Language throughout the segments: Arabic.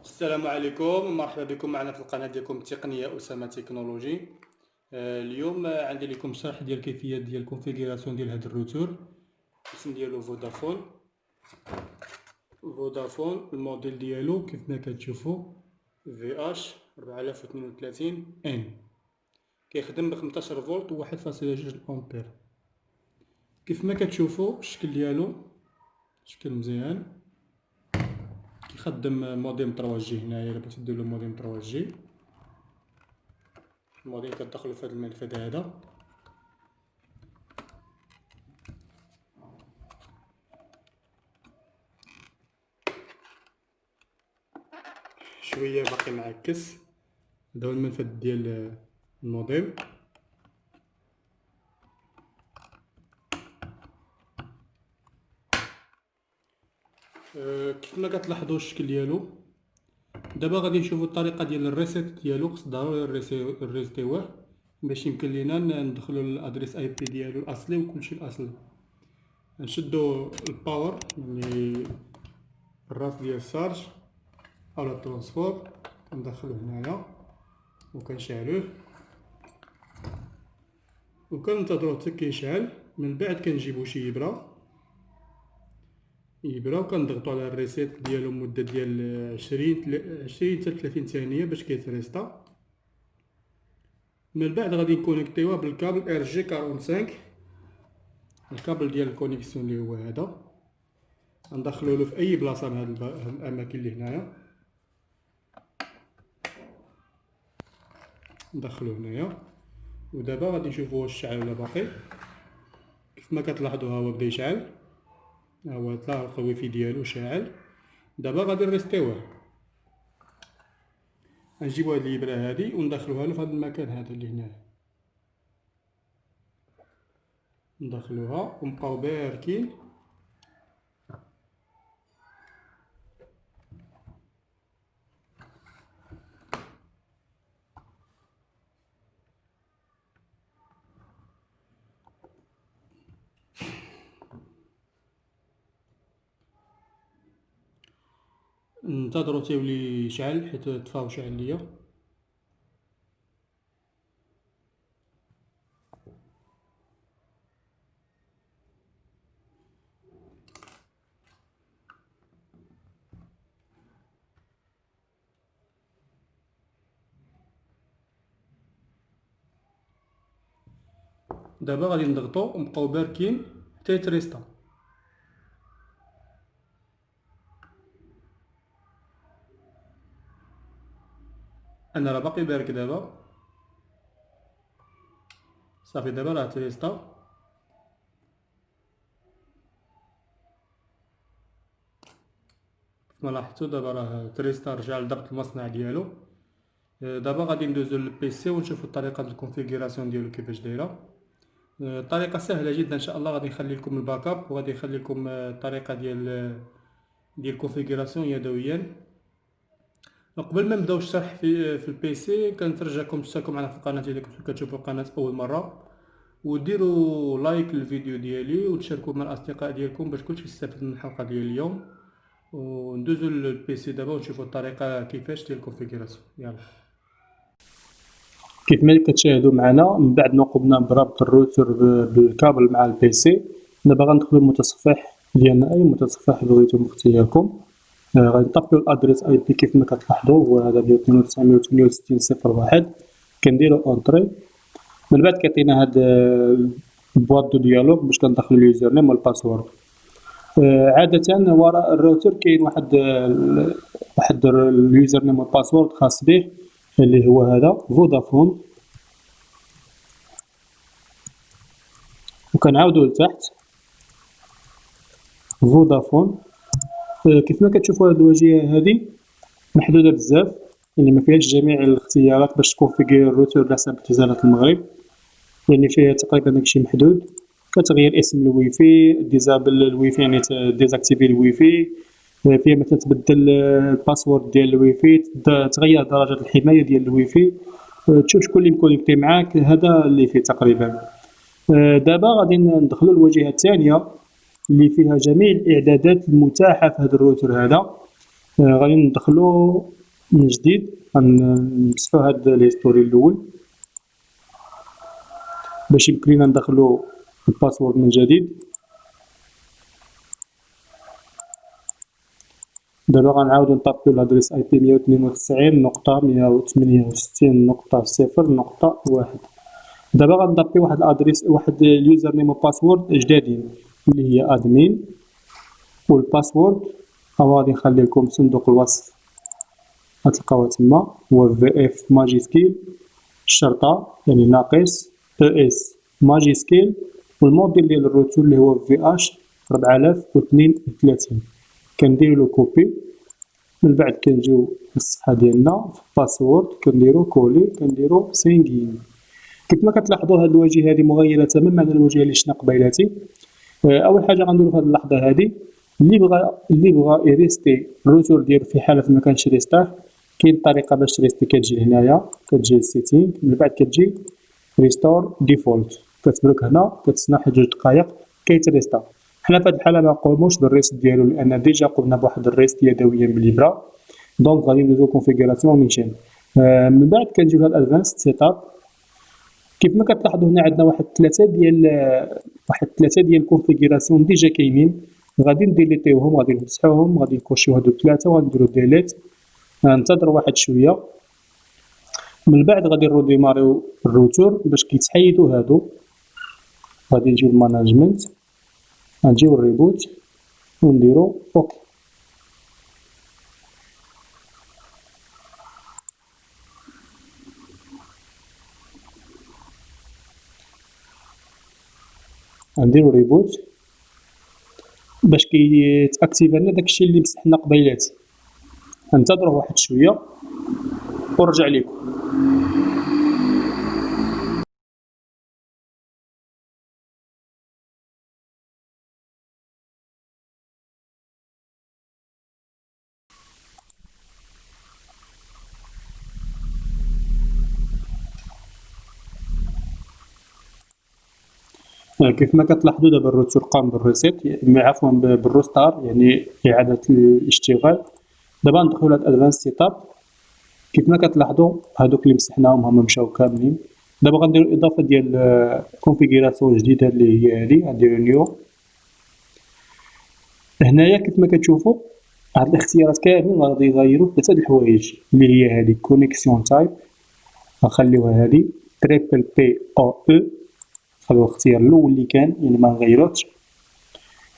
السلام عليكم، مرحبا بكم معنا في القناة ديالكم التقنية أسامة تكنولوجي. اليوم عندي لكم شرح ديال كيفية ديال الكونفيغوراسيون ديال هاد الروتور. الاسم ديالو فودافون الموديل ديالو كيف ما كتشوفو VH 4032 N، كيخدم ب 15 فولت و 1.2 أمبير. كيف ما كتشوفو الشكل ديالو شكل مزيان، كيخدم موديم 3G. هنايا الا بغيتو ديرلو موديم 3G، الموديل كتدخلو في هاد المنفذ هذا. شويه باقي معكس. هذا هو المنفذ ديال الموديم. كيف ما كتلاحظوا الشكل ديالو. دابا غادي نشوفوا الطريقه ديال الريسيت ديالو. خص ضروري نريستيوه باش يمكن لينا ندخلوا الادريس اي بي ديالو الاصلي وكلشي الاصلي. نشدوا الباور يعني الراس ديال الشارج او الترانسفور، كندخلوه هنايا وكنشعلوه وكننتظروه حتى كيشعل. من بعد كنجيبو شي ابره وكنضغطوا على الريسيت ديالو مده ديال 20 حتى 30 ثانيه باش كيتريستا. من بعد غادي نكونيكتيوه بالكابل ار جي 45، الكابل ديال الكونيكسيون اللي هو هذا. ندخلو له في اي بلاصه من هاد الاماكن اللي هنايا، ندخلو هنايا. ودابا غادي نشوفو واش شعل ولا باقي. كيف ما كتلاحظوا ها هو بدا يشعل، ها هو طلع الويفي ديالو شاعل. دابا غادي نريستيوه، نجيبو هاد الابره هادي وندخلوها له في هاد المكان هذا اللي هنايا، ندخلوها ونبقاو باركين. ننتظرو تيولي يشعل حيت طفا وشعل ليا. دابا غادي نضغطو ونبقاو باركين حتى يتريستا. انا راه باقي بارك دابا صافي. دابا راه تريستا. كما لاحظتوا دابا راه تريستا رجع لضبط المصنع ديالو. دابا غادي ندوزو للبيسي ونشوفو الطريقه ديال الكونفيغوراسيون ديالو كيفاش دايره. الطريقه سهله جدا ان شاء الله. غادي نخلي لكم الباك اب وغادي نخلي لكم الطريقه ديال الكونفيغوراسيون يدويا. قبل ما نبداو الشرح في البيسي، كنترجاكم تشتركوا معنا في القناه اذا كنتو كتشوفوا القناه اول مره، وديروا لايك للفيديو ديالي وتشاركوا مع الاصدقاء ديالكم باش كلشي يستافد من الحلقه ديال اليوم. وندوزو للبيسي دابا ونشوفوا الطريقه كيفاش ديال الكونفيغوراسيون. يلا، كيف ما كتشاهدوا معنا من بعد ما قمنا بربط الروتر بالكابل مع البيسي، دابا غندخلوا للمتصفح ديالنا، اي متصفح بغيتو من اختياركم. غادي نطبقوا الادريس اي بي كيف ما كتلاحظوا هو هذا ديال 92.168.0.1. كنديروا اونطري. من بعد كيعطينا هاد البواط دو ديالوغ باش كندخلوا اليوزر نيم والباسورد. عاده وراء الراوتر كاين واحد اليوزر نيم والباسورد خاص به اللي هو هذا فودافون، وكنعاودوا لتحت فودافون. كيف ما كتشوفوا هاد الواجهه هادي محدوده بزاف، يعني ما فيهاش جميع الاختيارات باش تكونفيغير الروتور على حسب اتصالات المغرب، يعني فيها تقريبا داكشي محدود. كتغير اسم الويفي، ديزابل الويفي يعني ديزاكتيفي الويفي، فيها مثلا تبدل الباسورد ديال الويفي، تغير درجه الحمايه ديال الويفي، تشوف شكون اللي مكونيكتي معاك. هذا اللي فيه تقريبا. دابا غادي ندخلوا الواجهه الثانيه اللي فيها جميع الاعدادات المتاحه في هذا الروتر هذا. غادي ندخلو من جديد، غنمسحو هاد الهيستوري الأول باش يمكن لينا ندخلو الباسورد من جديد. دابا غنعاودو نطابيو لادريس اي بي 192.168.0.1. دابا غنطابيو واحد الادريس، واحد اليوزر نيم و باسورد جدادين اللي هي ادمين، والباسورد غادي نخلي لكم صندوق الوصف غتلقاوها تما، هو في اف ماجيسكيل الشرطة يعني ناقص او اس ماجيسكيل، والموديل ديال الروتور اللي هو في اش 4032. كنديرو كوبي، من بعد كنجيو للصفحة ديالنا في الباسورد كنديرو كولي، كنديرو سينغين. كيف ما كتلاحظوا هاد الواجهة هادي مغيرة تماما على الواجهة اللي شفنا قبيلاتي. أول حاجة غنديرو في هاد اللحظة هادي، اللي بغا يريستي الروتور ديالو في حالة ما كانش ريستاه، كاين طريقة باش تريستي. كتجي لهنايا كتجي للسيتينغ، من بعد كتجي ريستور ديفولت، كتبرك هنا كتسنى واحد 2 دقايق كيتريستا. حنا في هاد الحالة منقوموش بالريست ديالو لأن ديجا قمنا بواحد الريست يدويا بالإبرة، دونك غادي ندوزو كونفيغوراسيون نيشان. من بعد كنجيو لهاد ادفانسد سيتاب. كيف ما كتلاحظوا هنا عندنا واحد ثلاثة ديال الكونفيغوراسيون ديجا كاينين، غادي نديليتيوهم، غادي نمسحوهم، غادي نكوشيو هادو ثلاثة وغنديرو ديليت. ننتظروا واحد شوية، من بعد غادي نروديماريو الروتور باش كيتحيدو هادو. غادي نجيو للماناجمنت، غنجيو الريبوت ونديرو اوكي. غنديرو ريبوت باش كيتاكتيفا لنا داكشي اللي مسحنا قبيلاتي. ننتظروه واحد شويه ونرجع لكم. كيف ما كتلاحظوا دابا الروتور قام بالريسيت، عفوا بالروستار يعني اعاده الاشتغال. دابا ندخلوا لهاد ادفانس سيتاب. كيف ما كتلاحظوا هادوك اللي مسحناهم هما مشاو كاملين. دابا غنديروا اضافه ديال كونفيغوراسيون جديده اللي هي هادي، غنديروا نيو. هنايا كيف ما كتشوفوا هاد الاختيارات كاملين غادي يغيروا ثلاثه د الحوايج اللي هي هادي كونيكسيون تايب غنخليوها هادي تريبل بي او او، خليو الاختيار الاول اللي كان يعني ما نغيروش.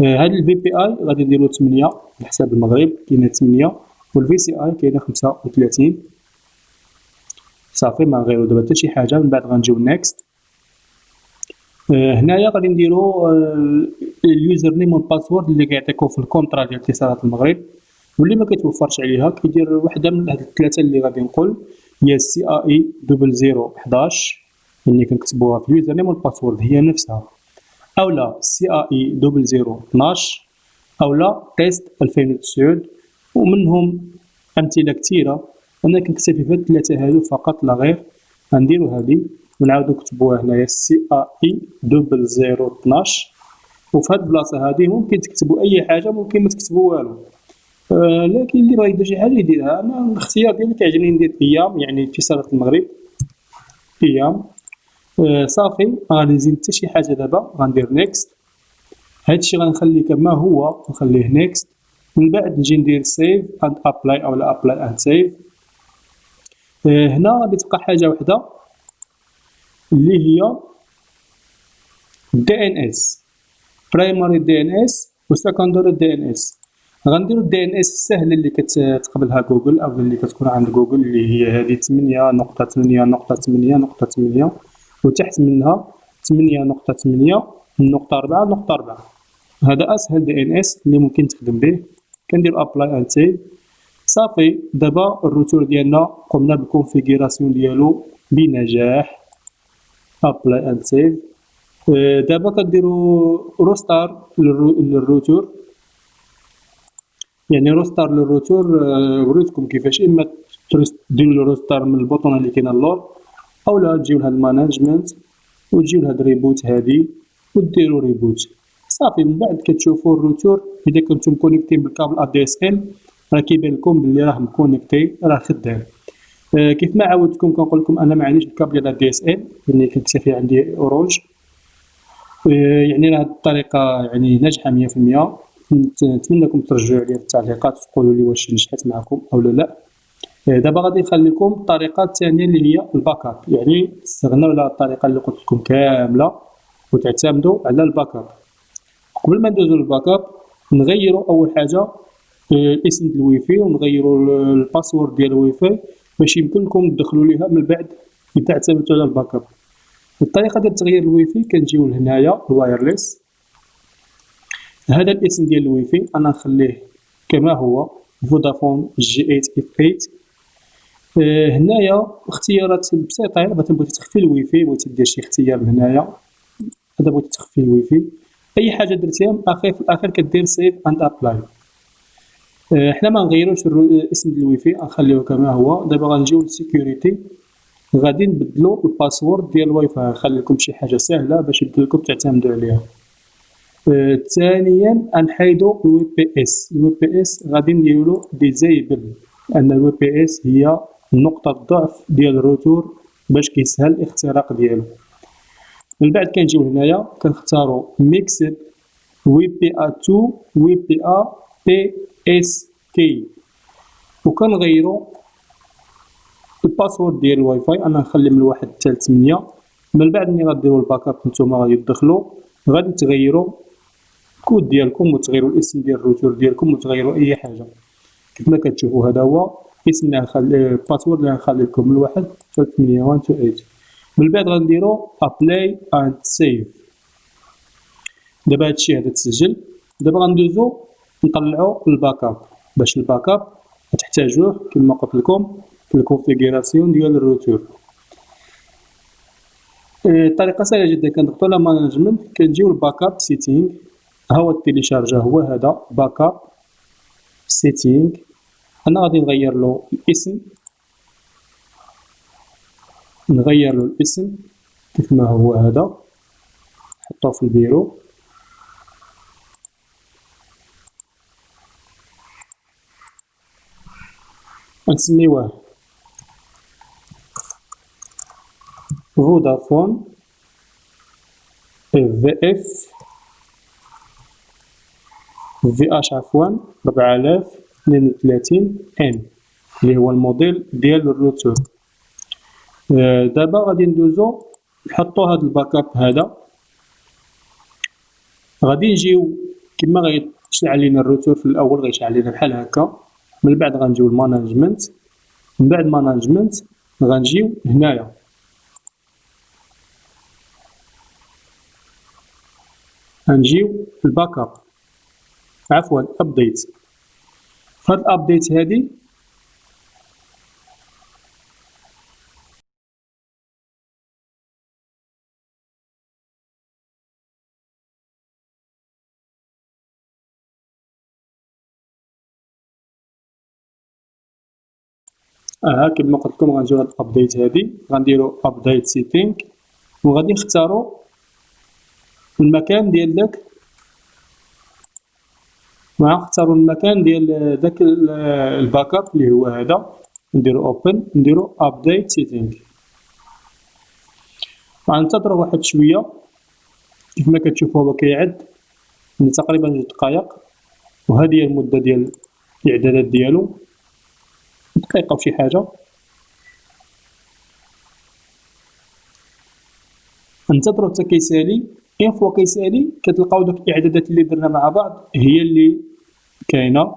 هاد الفي بي اي غادي نديرو 8 على حساب المغرب كاينه 8، والفي سي اي كاينه 35. صافي ما نغيرو دابا حتى شي حاجه. من بعد غنجيو نيكست. هنايا غادي نديرو اليوزر نيم والباسورد اللي كيعطيكم في الكونطرا ديال اتصالات المغرب، واللي ما كيتوفرش عليها كيدير وحده من هاد الثلاثه اللي غادي نقول، هي سي اي 0011 اللي كنكتبوها في اليوزر نيم والباسورد هي نفسها، اولا سي اي 0012 اولا تيست 2009. ومنهم امثله كثيره، انا كنكتفي في هاد الثلاثه هادو فقط لا غير. غنديرو هادي ونعاودو نكتبوها هنايا سي اي 0012. وفي هاد البلاصه هادي ممكن تكتبوا اي حاجه، ممكن ما تكتبوا والو. لكن اللي بغا يدير شي حاجه يديرها. انا الاختيار ديالي كيعجبني ندير ايام يعني اتصالات المغرب ايام. صافي غادي نزيد حتى شي حاجه. دابا غندير نيكست. هادشي غنخليه كما هو، نخليه نيكست. من بعد نجي ندير سيف اند ابلاي اولا ابلاي اند سيف. هنا غادي تبقى حاجه وحده اللي هي دي ان اس، برايمري دي ان اس وسكندري دي ان اس. غنديرو دي ان اس السهله اللي كتقبلها جوجل او اللي كتكون عند جوجل، اللي هي هذه 8.8.8.8 وتحت منها 8.8.4.4. هذا اسهل دي ان اس اللي ممكن تخدم به. كندير ابلاي اند سيف. صافي دابا الروتور ديالنا قمنا بالكونفيغوراسيون ديالو بنجاح. ابلاي اند سيف. دابا كديروا روستار للروتور، يعني روستار للروتور. وريتكم كيفاش اما ديروا روستار من البوطونه اللي كاينه اللور، اولا تجيو لهاد الماناجمنت وتجيو لهاد ريبوت هادي وديروا ريبوت. صافي من بعد كتشوفوا الروتور اذا كنتم كونيكتين بالكابل ا دي اس ال راه كيبان لكم بلي راه مكونيكتي راه خدام. كيف ما عاودتكم كنقول لكم انا ما عنديش الكابل ديال دي اس ال اللي كنكتفي عندي اوروج. يعني هاد الطريقه يعني ناجحه 100%. نتمنىكم ترجعوا لي في التعليقات تقولوا لي واش نجحت معكم او لا. دابا غادي نخلي لكم الطريقه الثانيه اللي هي الباك اب، يعني تستغناو على الطريقه اللي قلت لكم كامله وتعتمدوا على الباك اب. قبل ما ندوزو للباك اب نغيروا اول حاجه الاسم ديال الواي فاي ونغيروا الباسورد ديال الواي فاي باش يمكن لكم تدخلوا ليها من بعد اذا اعتمدتوا على الباك اب. الطريقه ديال تغيير الواي فاي كنجيو لهنايا الوايرلس. هذا الاسم ديال الواي فاي انا نخليه كما هو فودافون جي 8 اف 8. هنايا اختيارات بسيطه، الا بغيتي تخفي الواي فاي، بغيتي دير شي اختيار من هنايا، هذا بغيتي تخفي الواي فاي، اي حاجه درتيها في الاخر كدير سيف اند ابلاي. حنا ما نغيروش الاسم ديال الواي فاي، نخليوه كما هو. دابا غنجيو للسيكوريتي، غادي نبدلو الباسورد ديال الواي فاي، نخلي لكم شي حاجه سهله باش يمكن لكم تعتمدوا عليها. ثانيا غنحيدو الوي بي اس. الوي بي اس غادي نديرو ديزايبل، لان الوي بي اس هي نقطه الضعف ديال الروتور باش كيسهل الاختراق ديالو. من بعد كنجيو هنايا كنختارو ميكسد وي بي ا 2 وي بي ا بي اس كي، وكنغيرو الباسورد ديال الواي فاي، انا نخلي من 1 حتى ل 8. من بعد ملي غديروا الباك اب نتوما غادي تدخلوا، غادي تغيروا الكود ديالكم وتغيروا الاسم ديال الروتور ديالكم وتغيروا اي حاجه. كيف ما كتشوفوا هذا هو اسم اللي غنخلي الباسورد اللي غنخلي لكم من 1 حتى ل 8 1 2 8. من بعد غنديروا ابلاي اند سيف. دابا هادشي هذا تسجل. دابا غندوزو نطلعوا الباك اب. باش الباك اب غتحتاجوه كما قلت لكم في الكونفيغوراسيون ديال الروتور. الطريقه سهله جدا، كندخلوا على مانجمنت، كنجيو الباك اب سيتينغ، ها هو التيليشارجا هو هذا باك اب سيتينغ. انا غادي نغير له الاسم، نغير له الاسم كيف ما هو هذا، نحطوه في البيرو. غنسميوه فودافون في اف في اش 4032 ان اللي هو الموديل ديال الروتور. دابا غادي ندوزو نحطو هاد الباك اب هذا. غادي نجيو كما غيشعل علينا الروتور في الاول، غيشعل علينا بحال هكا. من بعد غنجيو المانجمنت، من بعد مانجمنت غنجيو هنايا غنجيو الباك اب، عفوا ابديت. فهاد الابديت هادي كما قلت لكم غنجيو لهاد الابديت هادي، غنديرو ابديت سيتينغ، وغادي نختارو المكان ديال داك، غنختارو المكان ديال داك الباك اب اللي هو هذا، نديرو اوبن، نديرو ابديت سيتينغ. غننتظرو واحد شويه. كيف ما كتشوفوا هو كيعد من تقريبا 2 دقائق، وهذه هي المده ديال الاعدادات ديالو، دقيقه وشي حاجه. ننتظرو حتى كيسالي. اين فوا كيسالي كتلقاو داك الاعدادات اللي درنا مع بعض هي اللي كاينه.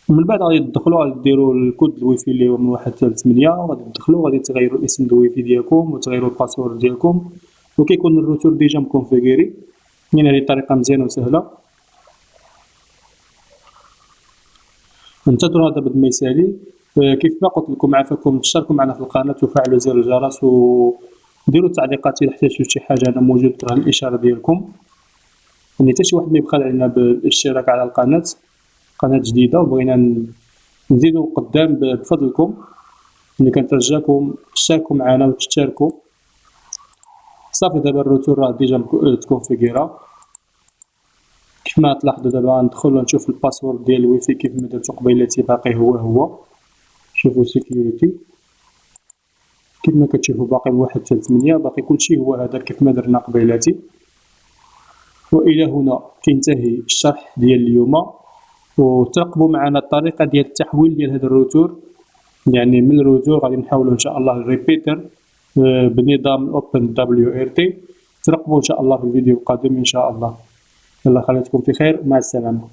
ومن بعد غادي تدخلوا، غادي ديروا الكود الواي فاي اللي هو من 1 حتى ل 8، وغادي تدخلوا، غادي تغيروا الاسم الواي فاي ديالكم وتغيروا الباسورد ديالكم، وكيكون الروتور ديجا مكونفيغيري. يعني هذه طريقه مزيانه وسهله. ننتظروا هذا بد ما يسالي. كيف ما قلت لكم عافاكم تشتركوا معنا في القناه وفعلوا زر الجرس وديروا التعليقات الا احتجتوا شي حاجه، انا موجود راه الاشاره ديالكم. يعني حتى شي واحد ما يبخل علينا بالاشتراك على القناه، قناه جديده وبغينا نزيدوا قدام بفضلكم. اللي كنترجاكم تشتركوا معنا وتشتركوا. صافي دابا الروتور راه ديجا تكونفيغيرا. كيفما تلاحظوا دابا غندخل نشوف الباسورد ديال الويفي كيف ما درتو قبيلاتي باقي هو. شوفوا سيكيوريتي كيما كتشوفوا باقي من 1 حتى 8 باقي كلشي هو هذا كيف ما درنا قبيلاتي. والى هنا كينتهي الشرح ديال اليوم، وترقبوا معنا الطريقه ديال التحويل ديال هذا الروتور، يعني من الروتور غادي نحولوا ان شاء الله الريبيتر بنظام اوبن دبليو ار تي. ترقبوا ان شاء الله في الفيديو القادم ان شاء الله. الله خليكم في خير، مع السلامه.